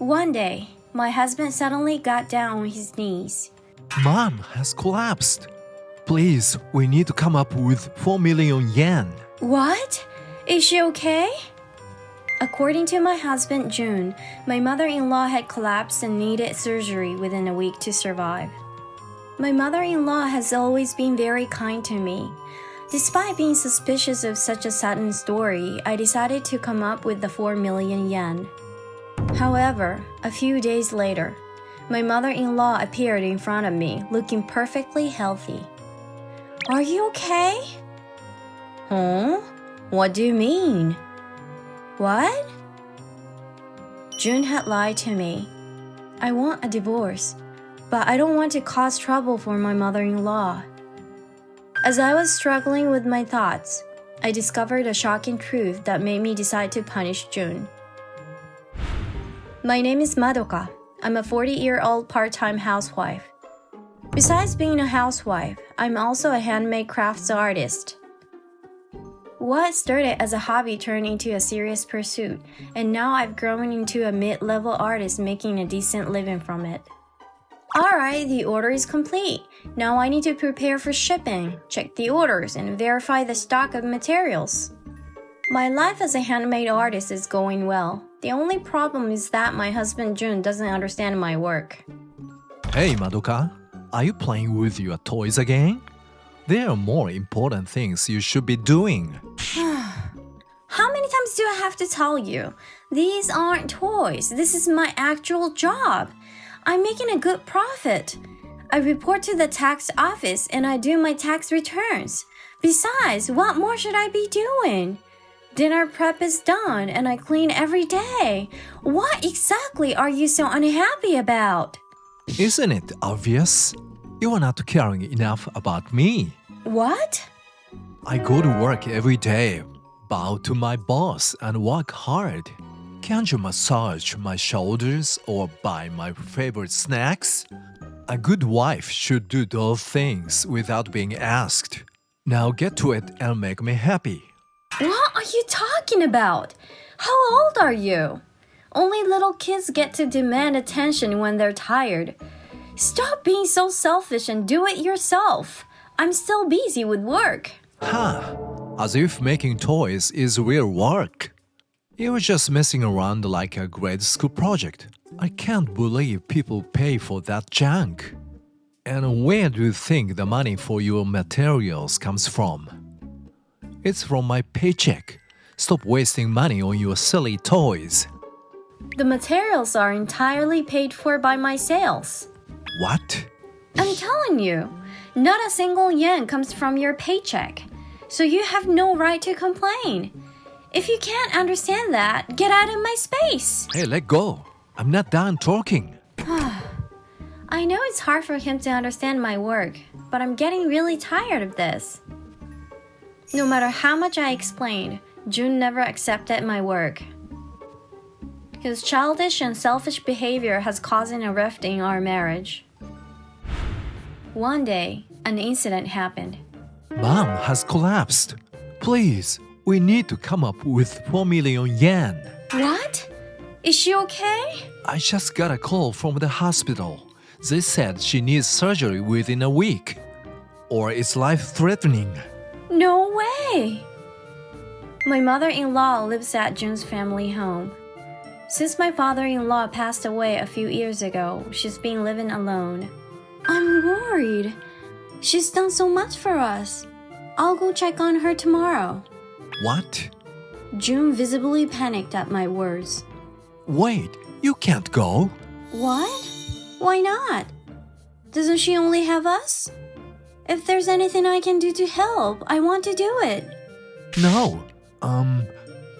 One day, my husband suddenly got down on his knees. Mom has collapsed. Please, we need to come up with 4 million yen. What? Is she okay? According to my husband Jun, my mother-in-law had collapsed and needed surgery within a week to survive. My mother-in-law has always been very kind to me. Despite being suspicious of such a sudden story, I decided to come up with the 4 million yen. However, a few days later, my mother-in-law appeared in front of me, looking perfectly healthy. Are you okay? Huh? What do you mean? What? Jun had lied to me. I want a divorce, but I don't want to cause trouble for my mother-in-law. As I was struggling with my thoughts, I discovered a shocking truth that made me decide to punish Jun. My name is Madoka. I'm a 40-year-old part-time housewife. Besides being a housewife, I'm also a handmade crafts artist. What started as a hobby turned into a serious pursuit, and now I've grown into a mid-level artist making a decent living from it. Alright, the order is complete. Now I need to prepare for shipping, check the orders, and verify the stock of materials. My life as a handmade artist is going well. The only problem is that my husband Jun doesn't understand my work. Hey, Madoka. Are you playing with your toys again? There are more important things you should be doing. How many times do I have to tell you? These aren't toys. This is my actual job. I'm making a good profit. I report to the tax office and I do my tax returns. Besides, what more should I be doing? Dinner prep is done and I clean every day. What exactly are you so unhappy about? Isn't it obvious? You are not caring enough about me. What? I go to work every day, bow to my boss, and work hard. Can't you massage my shoulders or buy my favorite snacks? A good wife should do those things without being asked. Now get to it and make me happy. What are you talking about? How old are you? Only little kids get to demand attention when they're tired. Stop being so selfish and do it yourself. I'm still busy with work. As if making toys is real work. You were just messing around like a grade school project. I can't believe people pay for that junk. And where do you think the money for your materials comes from? It's from my paycheck. Stop wasting money on your silly toys. The materials are entirely paid for by my sales. What? I'm telling you, not a single yen comes from your paycheck. So you have no right to complain. If you can't understand that, get out of my space. Hey, let go. I'm not done talking. I know it's hard for him to understand my work, but I'm getting really tired of this. No matter how much I explained, Jun never accepted my work. His childish and selfish behavior has caused a rift in our marriage. One day, an incident happened. Mom has collapsed. Please, we need to come up with 4 million yen. What? Is she okay? I just got a call from the hospital. They said she needs surgery within a week. Or it's life-threatening. No way! My mother-in-law lives at Jun's family home. Since my father-in-law passed away a few years ago, she's been living alone. I'm worried. She's done so much for us. I'll go check on her tomorrow. What? Jun visibly panicked at my words. Wait, you can't go. What? Why not? Doesn't she only have us? If there's anything I can do to help, I want to do it. No.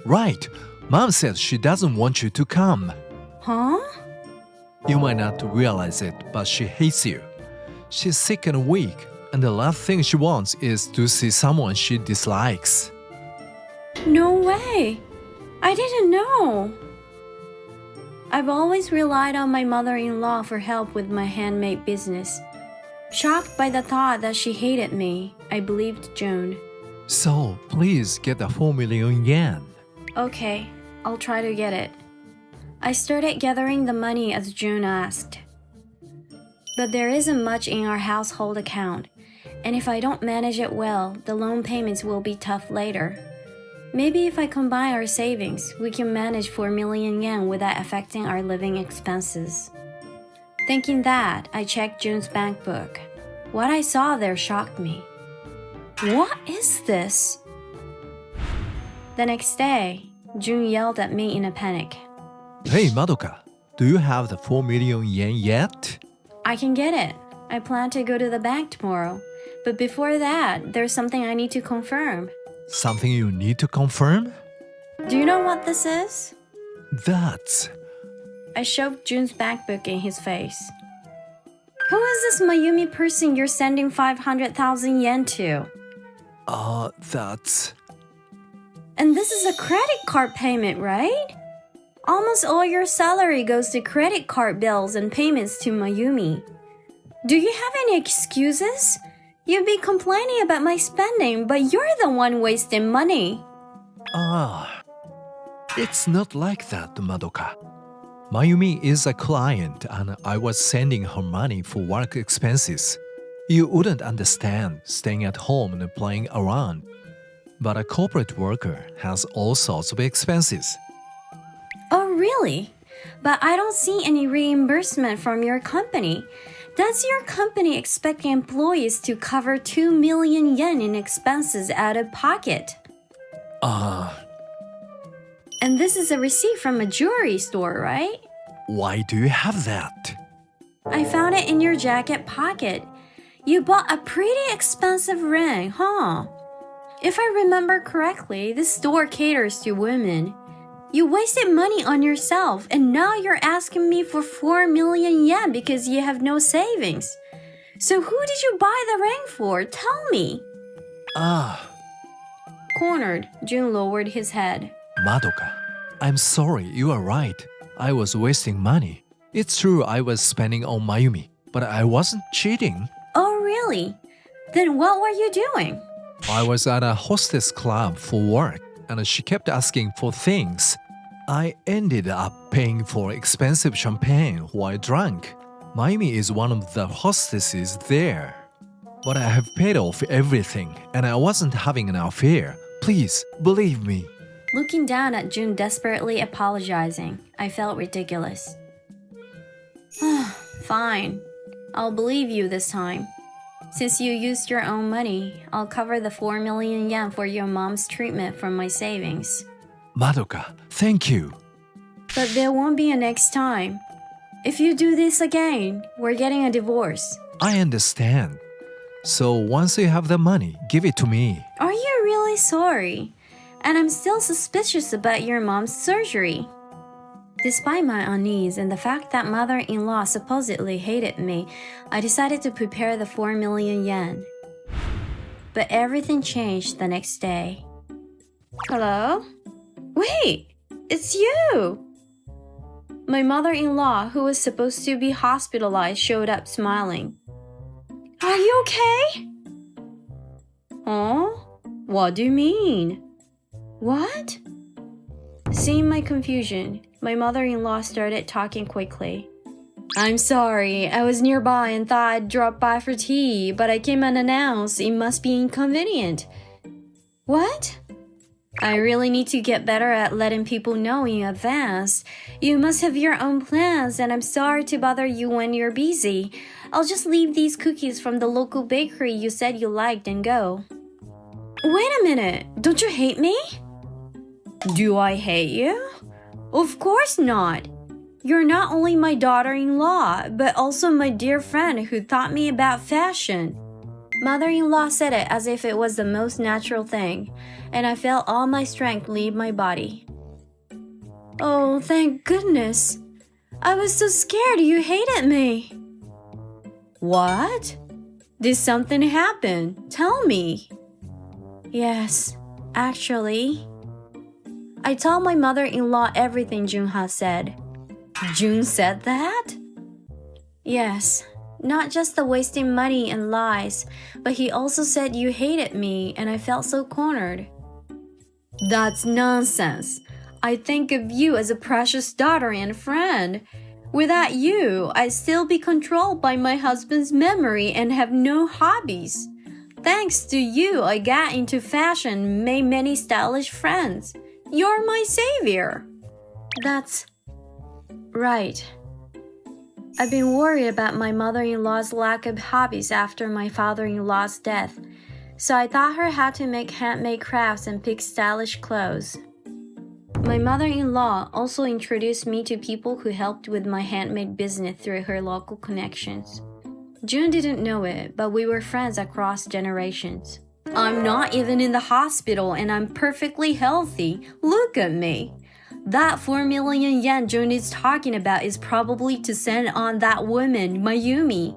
Right. Mom said she doesn't want you to come. Huh? You might not realize it, but she hates you. She's sick and weak, and the last thing she wants is to see someone she dislikes. No way! I didn't know. I've always relied on my mother-in-law for help with my handmade business. Shocked by the thought that she hated me, I believed Jun. So, please get the 4 million yen. Okay, I'll try to get it. I started gathering the money as June asked. But there isn't much in our household account, and if I don't manage it well, the loan payments will be tough later. Maybe if I combine our savings, we can manage 4 million yen without affecting our living expenses. Thinking that, I checked June's bank book. What I saw there shocked me. What is this? The next day, June yelled at me in a panic. Hey, Madoka, do you have the 4 million yen yet? I can get it. I plan to go to the bank tomorrow. But before that, there's something I need to confirm. Something you need to confirm? Do you know what this is? That's... I shoved June's bank book in his face. Who is this Mayumi person you're sending 500,000 yen to? That's... And this is a credit card payment, right? Almost all your salary goes to credit card bills and payments to Mayumi. Do you have any excuses? You'd be complaining about my spending, but you're the one wasting money. It's not like that, Madoka. Mayumi is a client and I was sending her money for work expenses. You wouldn't understand staying at home and playing around. But a corporate worker has all sorts of expenses. Oh, really? But I don't see any reimbursement from your company. Does your company expect employees to cover 2 million yen in expenses out of pocket? And this is a receipt from a jewelry store, right? Why do you have that? I found it in your jacket pocket. You bought a pretty expensive ring, huh? If I remember correctly, this store caters to women. You wasted money on yourself, and now you're asking me for 4 million yen because you have no savings. So who did you buy the ring for? Tell me. Cornered, Jun lowered his head. Madoka, I'm sorry, you are right. I was wasting money. It's true I was spending on Mayumi, but I wasn't cheating. Oh, really? Then what were you doing? I was at a hostess club for work, and she kept asking for things. I ended up paying for expensive champagne while drunk. Mayumi is one of the hostesses there. But I have paid off everything, and I wasn't having an affair. Please, believe me. Looking down at Jun desperately apologizing, I felt ridiculous. Fine. I'll believe you this time. Since you used your own money, I'll cover the 4 million yen for your mom's treatment from my savings. Madoka, thank you. But there won't be a next time. If you do this again, we're getting a divorce. I understand. So once you have the money, give it to me. Are you really sorry? And I'm still suspicious about your mom's surgery. Despite my unease and the fact that mother-in-law supposedly hated me, I decided to prepare the 4 million yen. But everything changed the next day. Hello? Wait, it's you! My mother-in-law, who was supposed to be hospitalized, showed up smiling. Are you okay? Huh? What do you mean? What? Seeing my confusion, my mother-in-law started talking quickly. I'm sorry, I was nearby and thought I'd drop by for tea, but I came unannounced. It must be inconvenient. What? I really need to get better at letting people know in advance. You must have your own plans, and I'm sorry to bother you when you're busy. I'll just leave these cookies from the local bakery you said you liked and go. Wait a minute, don't you hate me? Do I hate you? Of course not. You're not only my daughter-in-law, but also my dear friend who taught me about fashion. Mother-in-law said it as if it was the most natural thing, and I felt all my strength leave my body. Oh, thank goodness. I was so scared you hated me. What? Did something happen? Tell me. Yes, actually. I told my mother-in-law everything Junha said. Jun said that? Yes, not just the wasting money and lies, but he also said you hated me and I felt so cornered. That's nonsense. I think of you as a precious daughter and friend. Without you, I'd still be controlled by my husband's memory and have no hobbies. Thanks to you, I got into fashion and made many stylish friends. You're my savior. That's right. I've been worried about my mother-in-law's lack of hobbies after my father-in-law's death, so I taught her how to make handmade crafts and pick stylish clothes. My mother-in-law also introduced me to people who helped with my handmade business through her local connections. June didn't know it, but we were friends across generations. I'm not even in the hospital and I'm perfectly healthy. Look at me. That 4 million yen June is talking about is probably to send on that woman, Mayumi.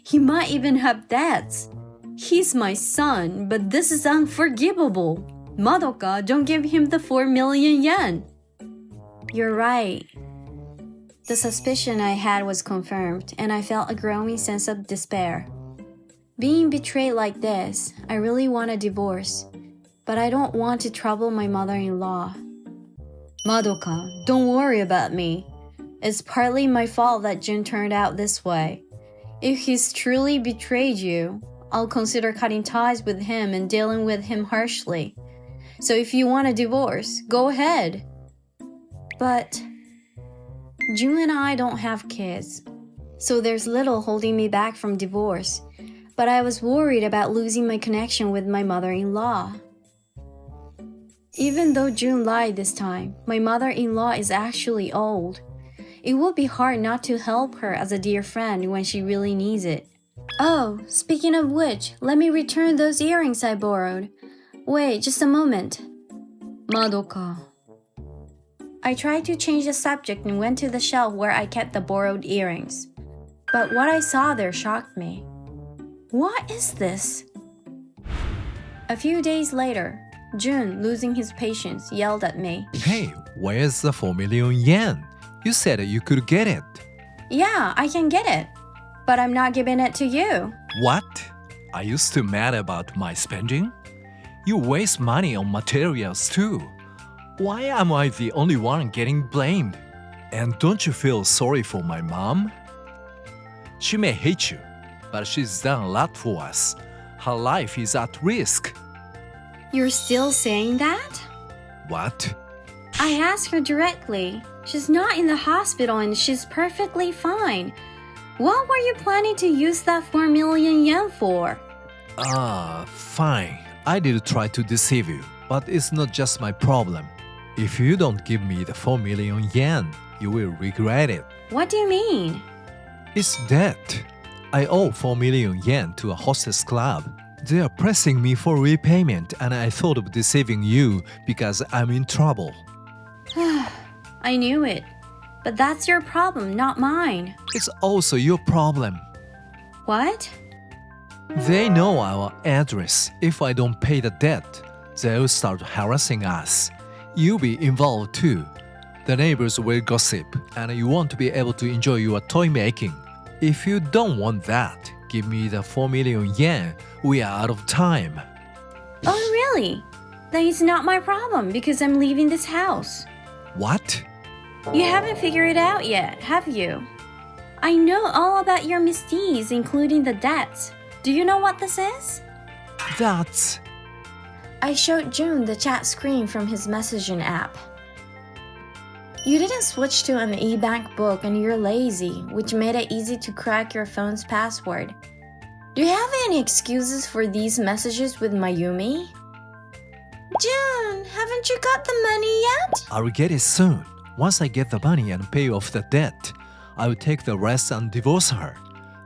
He might even have debts. He's my son, but this is unforgivable. Madoka, don't give him the 4 million yen. You're right. The suspicion I had was confirmed, and I felt a growing sense of despair. Being betrayed like this, I really want a divorce, but I don't want to trouble my mother-in-law. Madoka, don't worry about me. It's partly my fault that Jun turned out this way. If he's truly betrayed you, I'll consider cutting ties with him and dealing with him harshly. So if you want a divorce, go ahead. But Jun and I don't have kids, so there's little holding me back from divorce. But I was worried about losing my connection with my mother-in-law. Even though June lied this time, my mother-in-law is actually old. It would be hard not to help her as a dear friend when she really needs it. Oh, speaking of which, let me return those earrings I borrowed. Wait, just a moment. Madoka. I tried to change the subject and went to the shelf where I kept the borrowed earrings. But what I saw there shocked me. What is this? A few days later, Jun, losing his patience, yelled at me. Hey, where's the 4 million yen? You said you could get it. Yeah, I can get it. But I'm not giving it to you. What? Are you still mad about my spending? You waste money on materials too. Why am I the only one getting blamed? And don't you feel sorry for my mom? She may hate you, but she's done a lot for us. Her life is at risk. You're still saying that? What? I asked her directly. She's not in the hospital and she's perfectly fine. What were you planning to use that 4 million yen for? Fine. I did try to deceive you, but it's not just my problem. If you don't give me the 4 million yen, you will regret it. What do you mean? It's debt. I owe 4 million yen to a hostess club. They are pressing me for repayment and I thought of deceiving you because I'm in trouble. I knew it. But that's your problem, not mine. It's also your problem. What? They know our address. If I don't pay the debt, they'll start harassing us. You'll be involved too. The neighbors will gossip and you won't be able to enjoy your toy making. If you don't want that, give me the 4 million yen. We are out of time. Oh, really? Then it's not my problem because I'm leaving this house. What? You haven't figured it out yet, have you? I know all about your misdeeds, including the debts. Do you know what this is? That's... I showed Jun the chat screen from his messaging app. You didn't switch to an e-bank book and you're lazy, which made it easy to crack your phone's password. Do you have any excuses for these messages with Mayumi? Jun, haven't you got the money yet? I'll get it soon. Once I get the money and pay off the debt, I will take the rest and divorce her.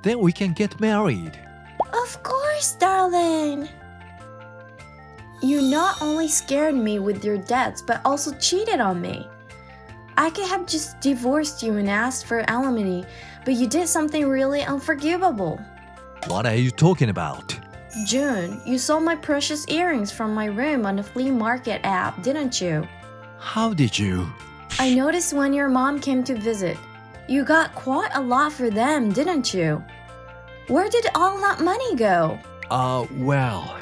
Then we can get married. Of course, darling. You not only scared me with your debts, but also cheated on me. I could have just divorced you and asked for alimony, but you did something really unforgivable. What are you talking about? Jun, you sold my precious earrings from my room on the flea market app, didn't you? How did you? I noticed when your mom came to visit. You got quite a lot for them, didn't you? Where did all that money go? Well...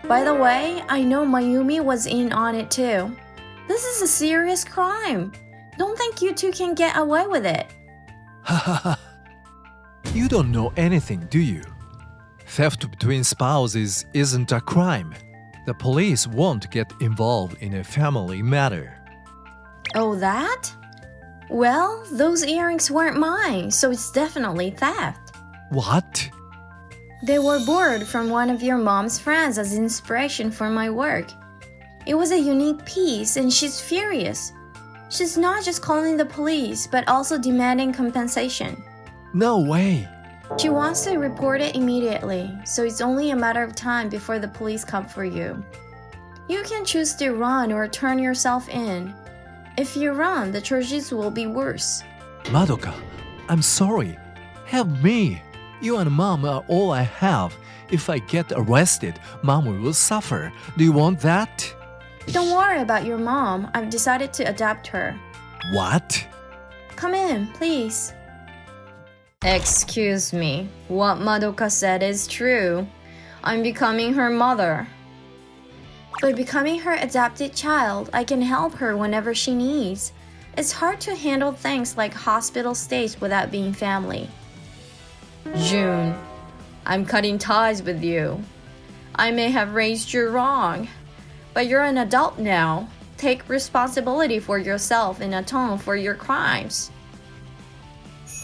By the way, I know Mayumi was in on it too. This is a serious crime. Don't think you two can get away with it. You don't know anything, do you? Theft between spouses isn't a crime. The police won't get involved in a family matter. Oh, that? Well, those earrings weren't mine, so it's definitely theft. What? They were borrowed from one of your mom's friends as inspiration for my work. It was a unique piece, and she's furious. She's not just calling the police, but also demanding compensation. No way. She wants to report it immediately, so it's only a matter of time before the police come for you. You can choose to run or turn yourself in. If you run, the charges will be worse. Madoka, I'm sorry. Help me. You and Mom are all I have. If I get arrested, Mom will suffer. Do you want that? Don't worry about your mom. I've decided to adopt her. What? Come in, please. Excuse me. What Madoka said is true. I'm becoming her mother. By becoming her adopted child, I can help her whenever she needs. It's hard to handle things like hospital stays without being family. June, I'm cutting ties with you. I may have raised you wrong, but you're an adult now. Take responsibility for yourself and atone for your crimes.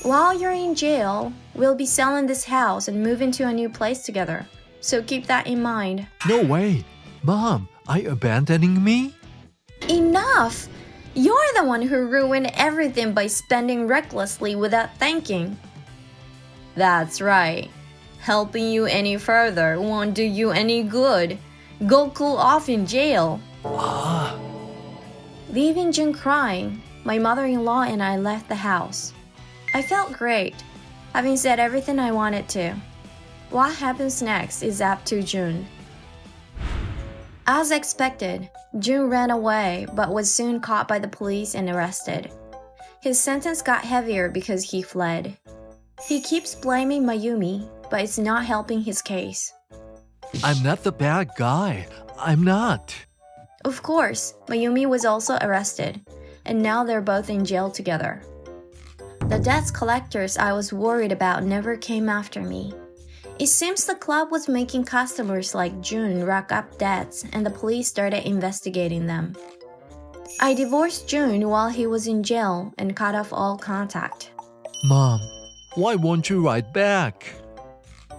While you're in jail, we'll be selling this house and moving to a new place together. So keep that in mind. No way. Mom, are you abandoning me? Enough! You're the one who ruined everything by spending recklessly without thinking. That's right. Helping you any further won't do you any good. Go cool off in jail. Leaving June crying, my mother-in-law and I left the house. I felt great, having said everything I wanted to. What happens next is up to June. As expected, June ran away but was soon caught by the police and arrested. His sentence got heavier because he fled. He keeps blaming Mayumi, but it's not helping his case. I'm not the bad guy. I'm not. Of course, Mayumi was also arrested, and now they're both in jail together. The debts collectors I was worried about never came after me. It seems the club was making customers like June rack up debts, and the police started investigating them. I divorced June while he was in jail and cut off all contact. Mom, why won't you write back?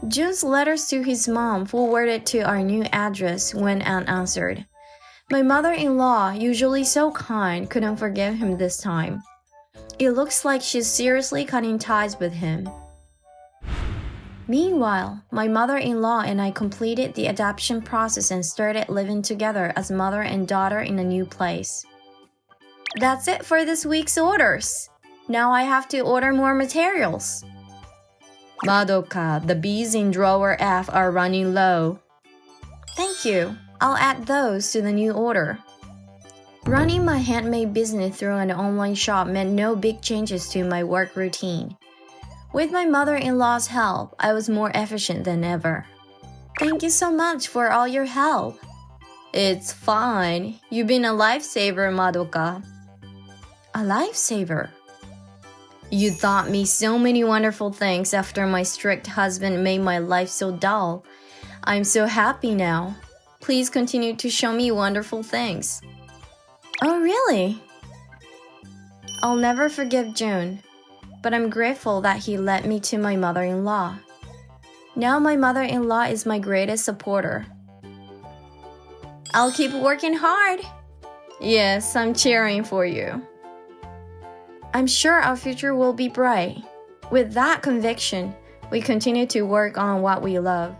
June's letters to his mom forwarded to our new address went unanswered. My mother-in-law, usually so kind, couldn't forgive him this time. It looks like she's seriously cutting ties with him. Meanwhile, my mother-in-law and I completed the adoption process and started living together as mother and daughter in a new place. That's it for this week's orders. Now I have to order more materials. Madoka, the beads in drawer F are running low. Thank you. I'll add those to the new order. Running my handmade business through an online shop meant no big changes to my work routine. With my mother-in-law's help, I was more efficient than ever. Thank you so much for all your help. It's fine. You've been a lifesaver, Madoka. A lifesaver? You taught me so many wonderful things after my strict husband made my life so dull. I'm so happy now. Please continue to show me wonderful things. Oh, really? I'll never forgive June, but I'm grateful that he led me to my mother-in-law. Now my mother-in-law is my greatest supporter. I'll keep working hard. Yes, I'm cheering for you. I'm sure our future will be bright. With that conviction, we continue to work on what we love.